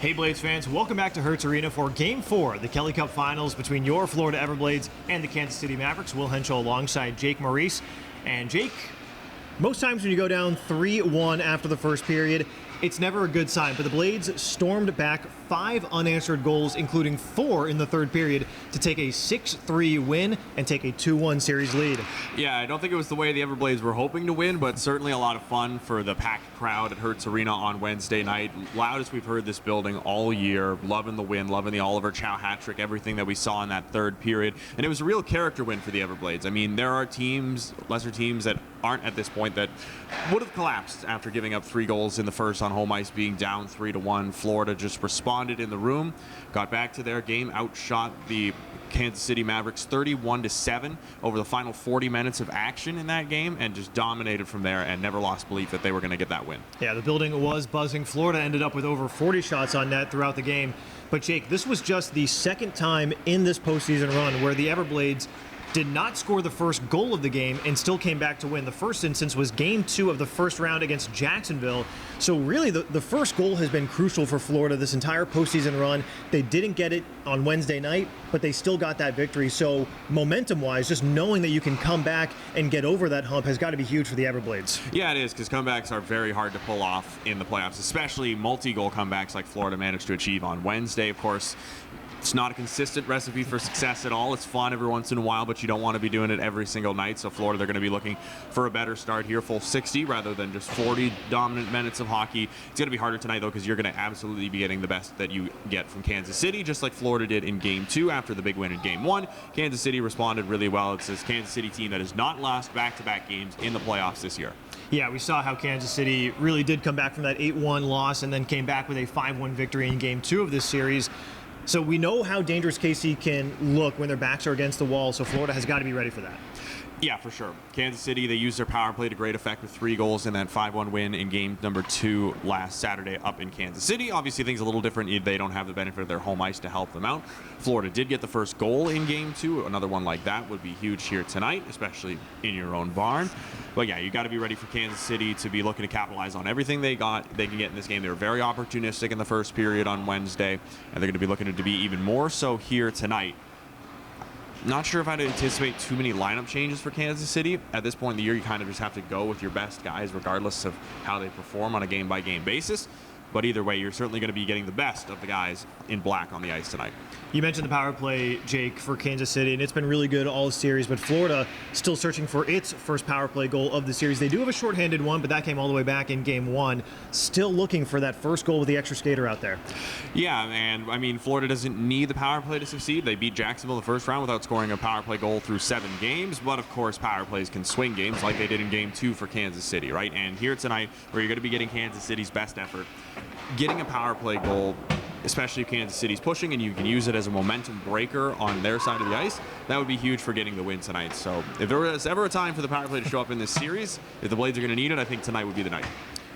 Hey Blades fans, welcome back to Hertz Arena for Game 4, the Kelly Cup Finals between your Florida Everblades and the Kansas City Mavericks. Will Henshaw alongside Jake Maurice. And Jake, most times when you go down 3-1 after the first period, it's never a good sign, but the Blades stormed back 5 unanswered goals, including 4 in the third period, to take a 6-3 win and take a 2-1 series lead. Yeah, I don't think it was the way the Everblades were hoping to win, but certainly a lot of fun for the packed crowd at Hertz Arena on Wednesday night. Loudest we've heard this building all year. Loving the win, loving the Oliver Chow hat trick, everything that we saw in that third period. And it was a real character win for the Everblades. I mean, there are teams, lesser teams, that aren't at this point that would have collapsed after giving up 3 goals in the first on home ice, being down 3-1. Florida just responded in the room, got back to their game, outshot the Kansas City Mavericks 31-7 over the final 40 minutes of action in that game, and just dominated from there and never lost belief that they were going to get that win. Yeah, the building was buzzing. Florida ended up with over 40 shots on net throughout the game. But Jake, this was just the second time in this postseason run where the Everblades did not score the first goal of the game and still came back to win. The first instance was Game 2 of the first round against Jacksonville. So really, the first goal has been crucial for Florida this entire postseason run. They didn't get it on Wednesday night, but they still got that victory. So momentum-wise, just knowing that you can come back and get over that hump has got to be huge for the Everblades. Yeah, it is, because comebacks are very hard to pull off in the playoffs, especially multi-goal comebacks like Florida managed to achieve on Wednesday. Of course, it's not a consistent recipe for success at all. It's fun every once in a while, but you don't want to be doing it every single night. So Florida, they're going to be looking for a better start here, full 60 rather than just 40 dominant minutes of hockey. It's going to be harder tonight, though, because you're going to absolutely be getting the best that you get from Kansas City, just like Florida did in Game 2 after the big win in Game 1. Kansas City responded really well. It's this Kansas City team that has not lost back-to-back games in the playoffs this year. Yeah, we saw how Kansas City really did come back from that 8-1 loss and then came back with a 5-1 victory in Game 2 of this series. So we know how dangerous KC can look when their backs are against the wall, so Florida has got to be ready for that. Yeah, for sure. Kansas City, they used their power play to great effect with 3 goals in that 5-1 win in game number 2 last Saturday up in Kansas City. Obviously, things a little different. They don't have the benefit of their home ice to help them out. Florida did get the first goal in game 2. Another one like that would be huge here tonight, especially in your own barn. But yeah, you got to be ready for Kansas City to be looking to capitalize on everything they can get in this game. They were very opportunistic in the first period on Wednesday, and they're going to be looking to be even more so here tonight. Not sure if I'd anticipate too many lineup changes for Kansas City. At this point in the year, you kind of just have to go with your best guys regardless of how they perform on a game-by-game basis. But either way, you're certainly going to be getting the best of the guys in black on the ice tonight. You mentioned the power play, Jake, for Kansas City, and it's been really good all series, but Florida still searching for its first power play goal of the series. They do have a shorthanded one, but that came all the way back in Game 1. Still looking for that first goal with the extra skater out there. Yeah, and I mean, Florida doesn't need the power play to succeed. They beat Jacksonville the first round without scoring a power play goal through 7 games, but of course, power plays can swing games like they did in Game 2 for Kansas City, right? And here tonight, where you're going to be getting Kansas City's best effort, getting a power play goal, especially if Kansas City's pushing and you can use it as a momentum breaker on their side of the ice, that would be huge for getting the win tonight. So if there was ever a time for the power play to show up in this series, if the Blades are going to need it, I think tonight would be the night.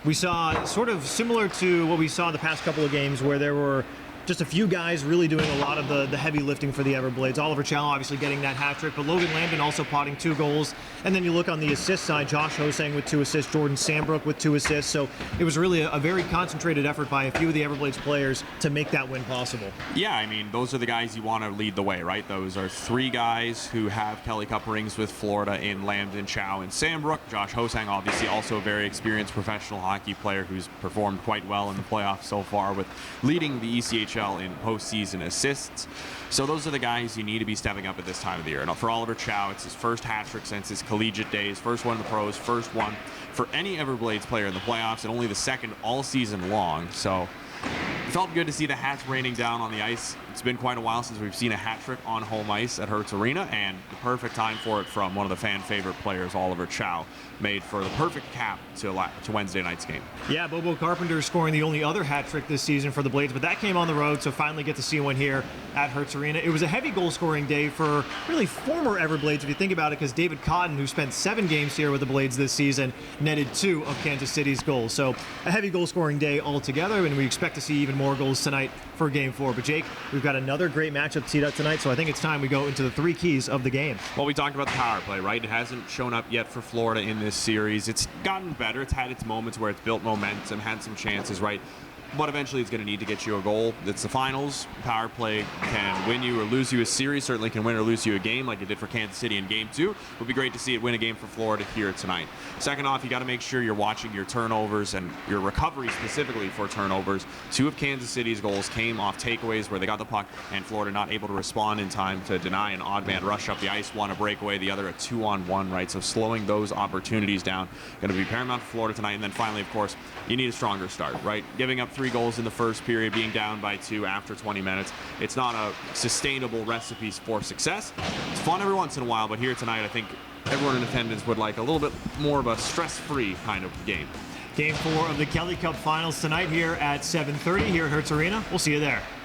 We saw sort of similar to what we saw the past couple of games where there were just a few guys really doing a lot of the heavy lifting for the Everblades. Oliver Chow obviously getting that hat trick, but Logan Lambden also potting 2 goals. And then you look on the assist side, Josh Hosang with 2 assists, Jordan Sambrook with 2 assists. So it was really a very concentrated effort by a few of the Everblades players to make that win possible. Yeah, I mean, those are the guys you want to lead the way, right? Those are 3 guys who have Kelly Cup rings with Florida in Lambden, Chow, and Sambrook. Josh Hosang, obviously, also a very experienced professional hockey player who's performed quite well in the playoffs so far with leading the ECHL in postseason assists. So those are the guys you need to be stepping up at this time of the year. And for Oliver Chow, it's his first hat trick since his collegiate days, first one in the pros, first one for any Everblades player in the playoffs, and only the second all season long. So it felt good to see the hats raining down on the ice. It's been quite a while since we've seen a hat trick on home ice at Hertz Arena, and the perfect time for it from one of the fan favorite players, Oliver Chow, made for the perfect cap to Wednesday night's game. Yeah, Bobo Carpenter scoring the only other hat trick this season for the Blades, but that came on the road, so finally get to see one here at Hertz Arena. It was a heavy goal-scoring day for really former Everblades, if you think about it, because David Cotton, who spent 7 games here with the Blades this season, netted 2 of Kansas City's goals. So a heavy goal-scoring day altogether, and we expect to see even more goals tonight for Game 4. But Jake, we've got another great matchup teed up tonight, so I think it's time we go into the 3 keys of the game. Well, we talked about the power play, right? It hasn't shown up yet for Florida in this series. It's gotten better. It's had its moments where it's built momentum, had some chances, right? but eventually it's going to need to get you a goal. It's the finals. Power play can win you or lose you a series, certainly can win or lose you a game like it did for Kansas City in Game 2. It would be great to see it win a game for Florida here tonight. Second off, you got to make sure you're watching your turnovers and your recovery specifically for turnovers. 2 of Kansas City's goals came off takeaways where they got the puck and Florida not able to respond in time to deny an odd man rush up the ice, one a breakaway, the other a 2-on-1, right? So slowing those opportunities down going to be paramount for Florida tonight. And then finally, of course, you need a stronger start, right? Giving up 3 goals in the first period, being down by 2 after 20 minutes. It's not a sustainable recipe for success. It's fun every once in a while, but here tonight, I think everyone in attendance would like a little bit more of a stress-free kind of game. Game 4 of the Kelly Cup Finals tonight here at 7:30 here at Hertz Arena. We'll see you there.